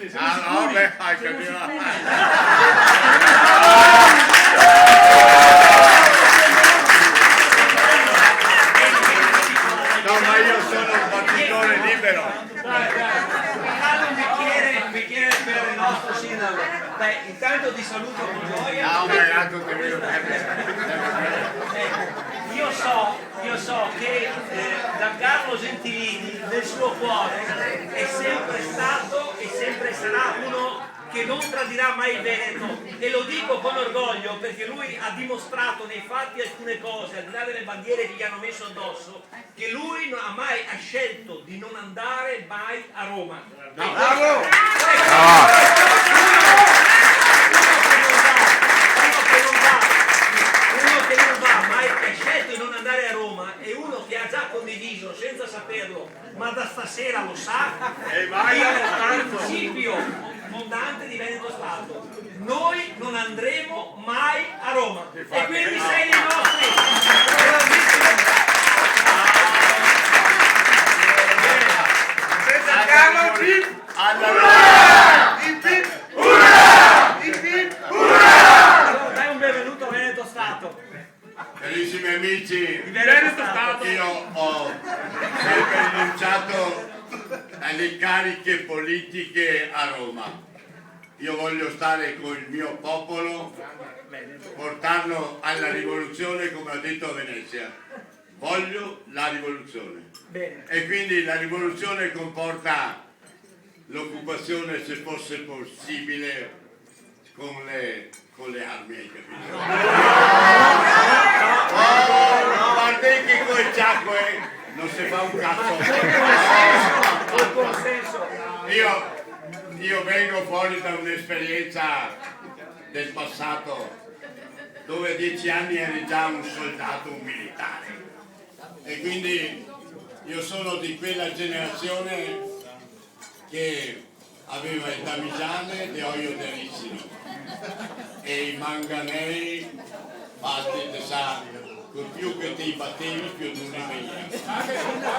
Firenze, siamo Ah no, sicuri. beh, hai Siamo capito. sicuri. No, ma io sono un battitore libero. Fare un bicchiere per il nostro sindaco. Beh, intanto ti saluto con gioia. Ah, ma è altro che Io so che Giancarlo Gentilini nel suo cuore è sempre stato e sempre sarà uno che non tradirà mai il Veneto, e lo dico con orgoglio perché lui ha dimostrato nei fatti alcune cose, al di là delle bandiere che gli hanno messo addosso, che lui non ha mai scelto di non andare mai a Roma. Bravo! Uno che non va, mai ha scelto di non andare a Roma, e uno che ha già condiviso senza saperlo, ma da stasera lo sa, E vai il principio fondante di Veneto Stato: noi non andremo mai a Roma, e quindi sei dei nostri. Allora, dai un benvenuto a Veneto Stato. Carissimi amici, Veneto Stato. io ho sempre rinunciato alle cariche politiche a Roma. Io voglio stare con il mio popolo, portarlo alla rivoluzione, come ha detto a Venezia. Voglio la rivoluzione. Bene. E quindi la rivoluzione comporta l'occupazione, se fosse possibile, con le armi, hai capito? Oh, guardate che col giacque non si fa un cazzo. Col consenso. Io vengo fuori da un'esperienza del passato dove a 10 anni eri già un soldato, un militare, e quindi io sono di quella generazione che aveva il damigiane di olio derissino e i manganei fatti, sa, con più che ti battevi più tu ne venivi.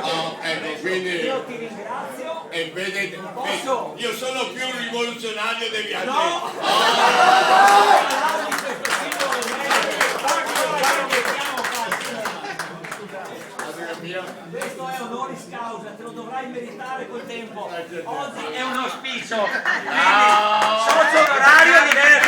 No, ecco, quindi Io ti ringrazio. e vedete, Posso? io sono più rivoluzionario degli altri. No! Questo è honoris causa, te lo dovrai meritare col tempo. Oggi è un auspicio. Quindi, socio onorario di Veneto